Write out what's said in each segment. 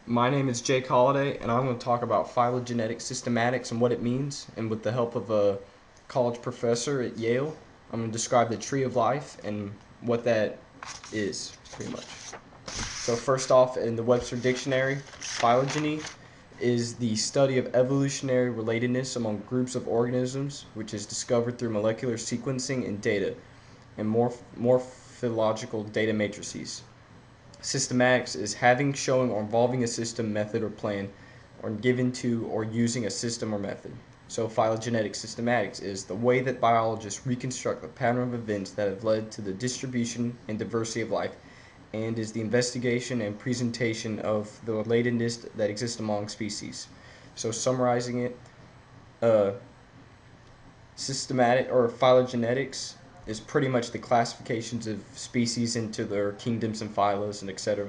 My name is Jake Holliday, and I'm going to talk about phylogenetic systematics and what it means. And with the help of a college professor at Yale, I'm going to describe the tree of life and what that is, pretty much. So, first off, in the Webster Dictionary, phylogeny is the study of evolutionary relatedness among groups of organisms, which is discovered through molecular sequencing and data and morphological data matrices. Systematics is having, showing, or involving a system, method, or plan, or given to or using a system or method. So, phylogenetic systematics is the way that biologists reconstruct the pattern of events that have led to the distribution and diversity of life, and is the investigation and presentation of the relatedness that exists among species. So, summarizing it, uh, systematic or phylogenetics is pretty much the classifications of species into their kingdoms and phylos and etc.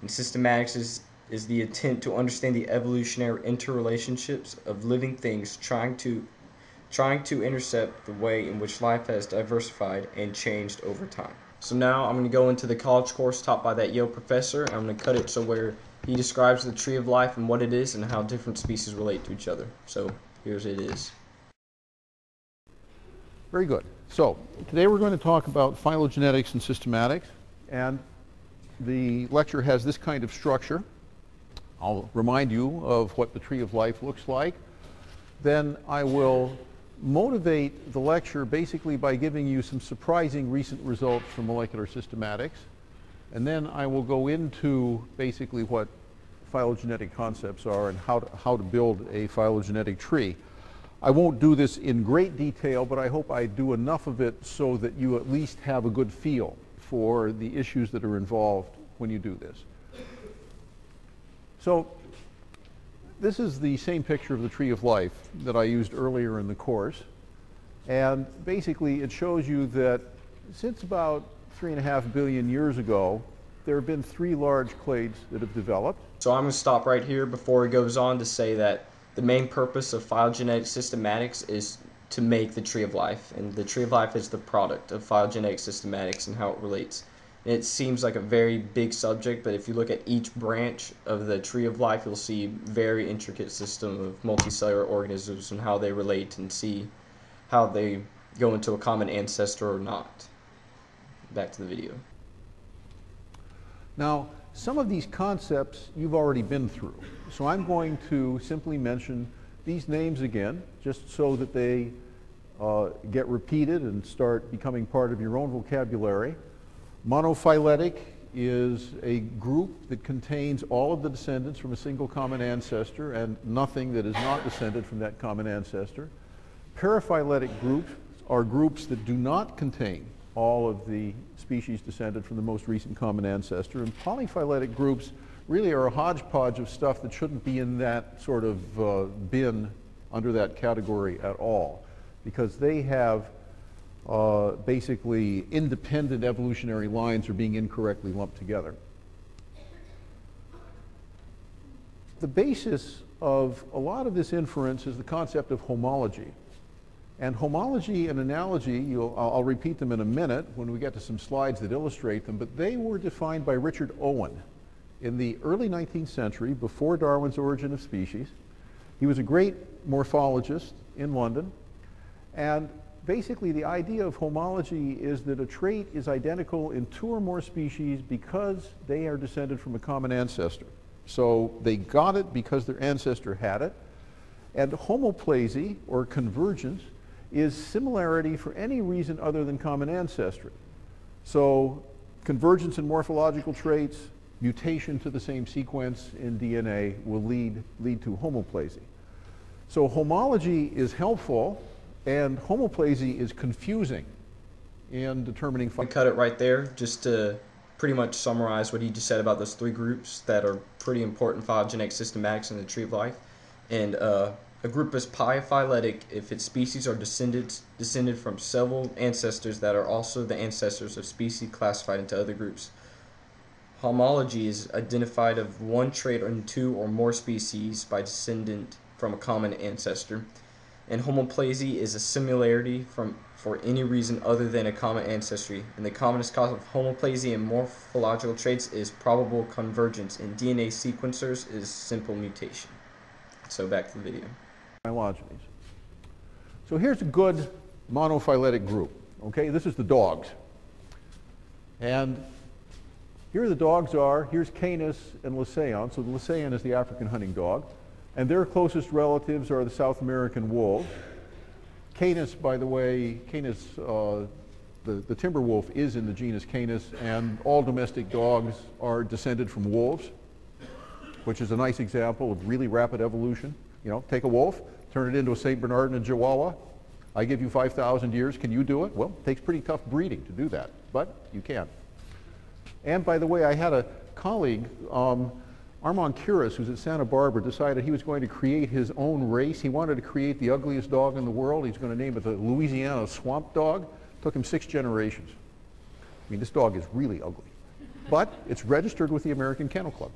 And systematics is the attempt to understand the evolutionary interrelationships of living things, trying to intercept the way in which life has diversified and changed over time. So now I'm going to go into the college course taught by that Yale professor. I'm going to cut it so where he describes the tree of life and what it is and how different species relate to each other. So here's it is. Very good. So today we're going to talk about phylogenetics and systematics, and the lecture has this kind of structure. I'll remind you of what the tree of life looks like. Then I will motivate the lecture basically by giving you some surprising recent results from molecular systematics. And then I will go into basically what phylogenetic concepts are and how to build a phylogenetic tree. I won't do this in great detail, but I hope I do enough of it so that you at least have a good feel for the issues that are involved when you do this. So this is the same picture of the tree of life that I used earlier in the course. And basically it shows you that since about 3.5 billion years ago, there have been 3 large clades that have developed. So I'm going to stop right here before he goes on to say that the main purpose of phylogenetic systematics is to make the tree of life, and the tree of life is the product of phylogenetic systematics and how it relates. And it seems like a very big subject, but if you look at each branch of the tree of life, you'll see very intricate system of multicellular organisms and how they relate and see how they go into a common ancestor or not. Back to the video. Now, some of these concepts you've already been through. So I'm going to simply mention these names again, just so that they get repeated and start becoming part of your own vocabulary. Monophyletic is a group that contains all of the descendants from a single common ancestor and nothing that is not descended from that common ancestor. Paraphyletic groups are groups that do not contain all of the species descended from the most recent common ancestor. And polyphyletic groups really are a hodgepodge of stuff that shouldn't be in that sort of bin under that category at all, because they have basically independent evolutionary lines are being incorrectly lumped together. The basis of a lot of this inference is the concept of homology. And homology and analogy, I'll repeat them in a minute when we get to some slides that illustrate them, but they were defined by Richard Owen in the early 19th century, before Darwin's Origin of Species. He was a great morphologist in London, and basically the idea of homology is that a trait is identical in 2 or more species because they are descended from a common ancestor. So they got it because their ancestor had it. And homoplasy, or convergence, is similarity for any reason other than common ancestry. So convergence in morphological traits, mutation to the same sequence in DNA will lead to homoplasy. So homology is helpful and homoplasy is confusing in determining. I cut it right there just to pretty much summarize what he just said about those 3 groups that are pretty important phylogenetic systematics in the tree of life. And a group is polyphyletic if its species are descended from several ancestors that are also the ancestors of species classified into other groups. Homology is identified of one trait in 2 or more species by descendant from a common ancestor. And homoplasy is a similarity for any reason other than a common ancestry. And the commonest cause of homoplasy and morphological traits is probable convergence. In DNA sequencers is simple mutation. So back to the video. Phylogenies. So here's a good monophyletic group. Okay, this is the dogs. And here the dogs are. Here's Canis and Lycaon. So the Lycaon is the African hunting dog. And their closest relatives are the South American wolves. Canis, by the way, Canis, the timber wolf is in the genus Canis, and all domestic dogs are descended from wolves, which is a nice example of really rapid evolution. You know, take a wolf, turn it into a St. Bernard and a Chihuahua. I give you 5,000 years. Can you do it? Well, it takes pretty tough breeding to do that, but you can. And by the way, I had a colleague, Armand Curis, who's at Santa Barbara, decided he was going to create his own race. He wanted to create the ugliest dog in the world. He's going to name it the Louisiana Swamp Dog. Took him 6 generations. I mean, this dog is really ugly. But it's registered with the American Kennel Club.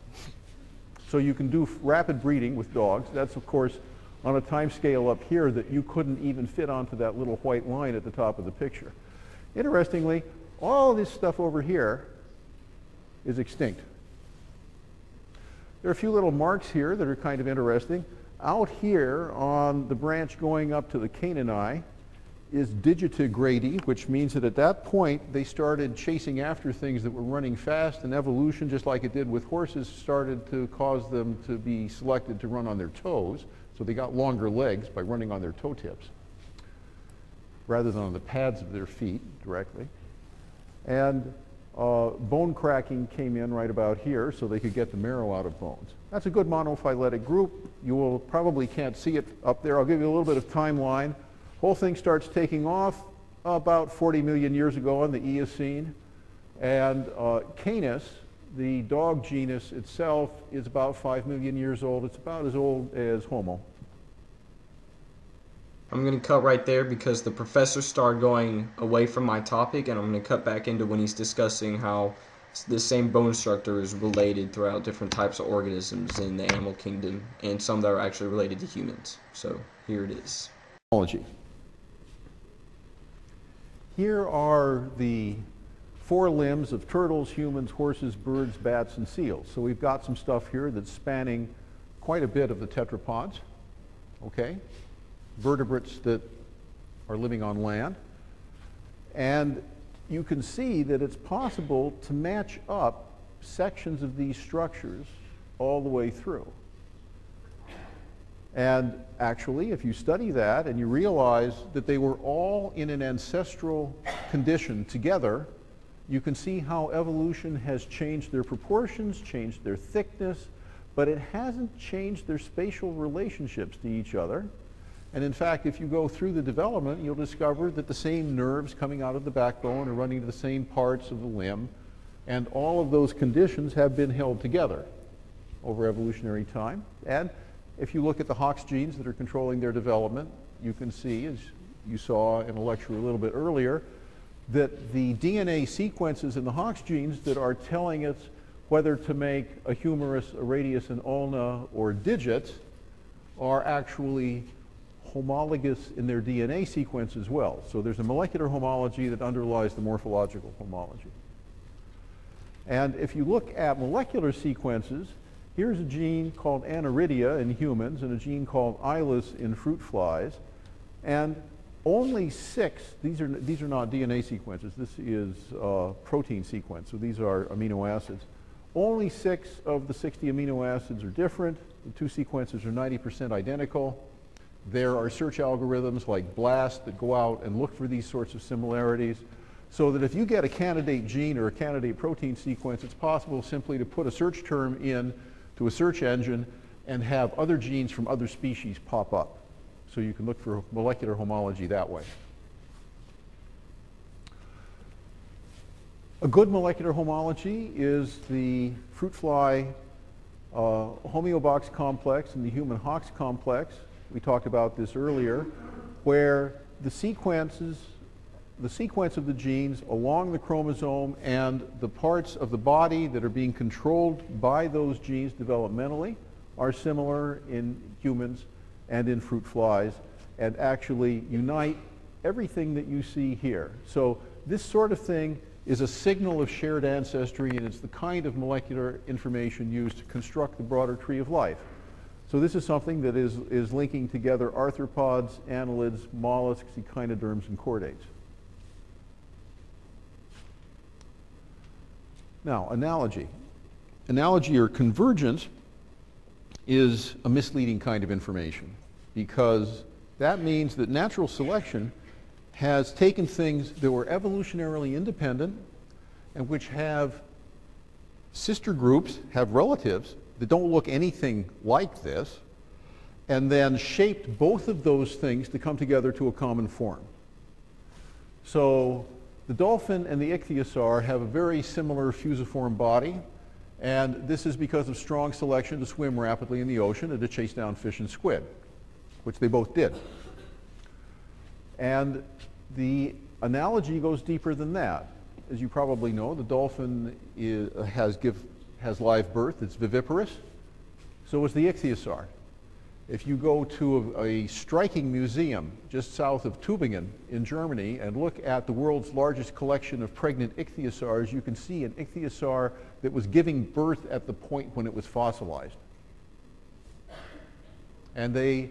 So you can do rapid breeding with dogs. That's, of course, on a time scale up here that you couldn't even fit onto that little white line at the top of the picture. Interestingly, all this stuff over here is extinct. There are a few little marks here that are kind of interesting. Out here on the branch going up to the Canaani is digitigrady, which means that at that point they started chasing after things that were running fast, and evolution, just like it did with horses, started to cause them to be selected to run on their toes. So they got longer legs by running on their toe tips rather than on the pads of their feet directly. And bone cracking came in right about here so they could get the marrow out of bones. That's a good monophyletic group. You will probably can't see it up there. I'll give you a little bit of timeline. Whole thing starts taking off about 40 million years ago in the Eocene. And Canis, the dog genus itself, is about 5 million years old. It's about as old as Homo. I'm going to cut right there because the professor started going away from my topic, and I'm going to cut back into when he's discussing how the same bone structure is related throughout different types of organisms in the animal kingdom, and some that are actually related to humans. So here it is. Here are the 4 limbs of turtles, humans, horses, birds, bats, and seals. So we've got some stuff here that's spanning quite a bit of the tetrapods, okay? Vertebrates that are living on land. And you can see that it's possible to match up sections of these structures all the way through. And actually, if you study that and you realize that they were all in an ancestral condition together, you can see how evolution has changed their proportions, changed their thickness, but it hasn't changed their spatial relationships to each other. And in fact, if you go through the development, you'll discover that the same nerves coming out of the backbone are running to the same parts of the limb, and all of those conditions have been held together over evolutionary time. And if you look at the Hox genes that are controlling their development, you can see, as you saw in a lecture a little bit earlier, that the DNA sequences in the Hox genes that are telling us whether to make a humerus, a radius, an ulna, or digit are actually homologous in their DNA sequence as well. So there's a molecular homology that underlies the morphological homology. And if you look at molecular sequences, here's a gene called aniridia in humans and a gene called ilis in fruit flies. And only 6, these are not DNA sequences, this is protein sequence, so these are amino acids. Only 6 of the 60 amino acids are different. The 2 sequences are 90% identical. There are search algorithms like BLAST that go out and look for these sorts of similarities, so that if you get a candidate gene or a candidate protein sequence, it's possible simply to put a search term in to a search engine and have other genes from other species pop up. So you can look for molecular homology that way. A good molecular homology is the fruit fly homeobox complex and the human Hox complex. We talked about this earlier, where the sequence of the genes along the chromosome and the parts of the body that are being controlled by those genes developmentally are similar in humans and in fruit flies. and actually unite everything that you see here. So this sort of thing is a signal of shared ancestry, and it's the kind of molecular information used to construct the broader tree of life. So this is something that is linking together arthropods, annelids, mollusks, echinoderms, and chordates. Now, analogy. Analogy or convergence is a misleading kind of information, because that means that natural selection has taken things that were evolutionarily independent and which have sister groups, have relatives that don't look anything like this, and then shaped both of those things to come together to a common form. So the dolphin and the ichthyosaur have a very similar fusiform body, and this is because of strong selection to swim rapidly in the ocean and to chase down fish and squid, which they both did. And the analogy goes deeper than that. As you probably know, the dolphin has live birth, it's viviparous. So is the ichthyosaur. If you go to a striking museum just south of Tübingen in Germany and look at the world's largest collection of pregnant ichthyosaurs, you can see an ichthyosaur that was giving birth at the point when it was fossilized. And they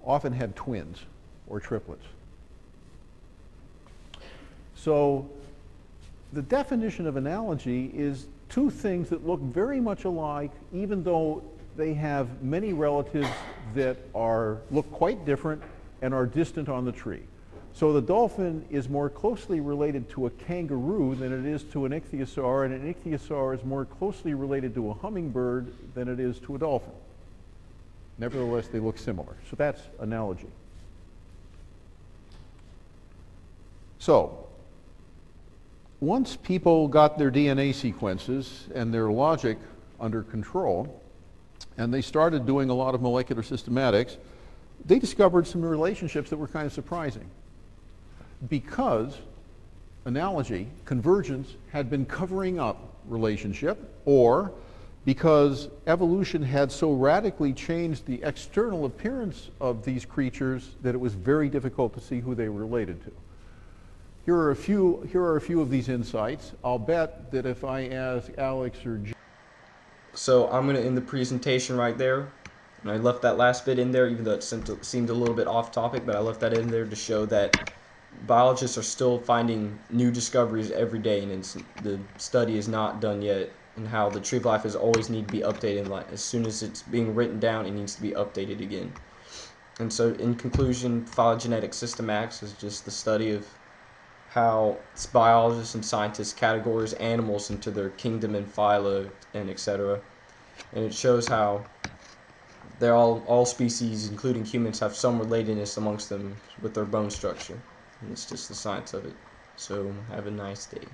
often had twins or triplets. So the definition of analogy is two things that look very much alike, even though they have many relatives that look quite different and are distant on the tree. So the dolphin is more closely related to a kangaroo than it is to an ichthyosaur, and an ichthyosaur is more closely related to a hummingbird than it is to a dolphin. Nevertheless, they look similar. So that's analogy. So once people got their DNA sequences and their logic under control, and they started doing a lot of molecular systematics, they discovered some relationships that were kind of surprising. Because analogy, convergence, had been covering up relationship, or because evolution had so radically changed the external appearance of these creatures that it was very difficult to see who they were related to. Here are a few of these insights. I'll bet that if I ask Alex or Jim. So I'm going to end the presentation right there. And I left that last bit in there, even though it seemed a little bit off topic, but I left that in there to show that biologists are still finding new discoveries every day, and the study is not done yet, and how the tree of life is always need to be updated. Like, as soon as it's being written down, it needs to be updated again. And so in conclusion, phylogenetic systematics is just the study of how biologists and scientists categorize animals into their kingdom and phyla and etc. And it shows how they're all species, including humans, have some relatedness amongst them with their bone structure. And it's just the science of it. So have a nice day.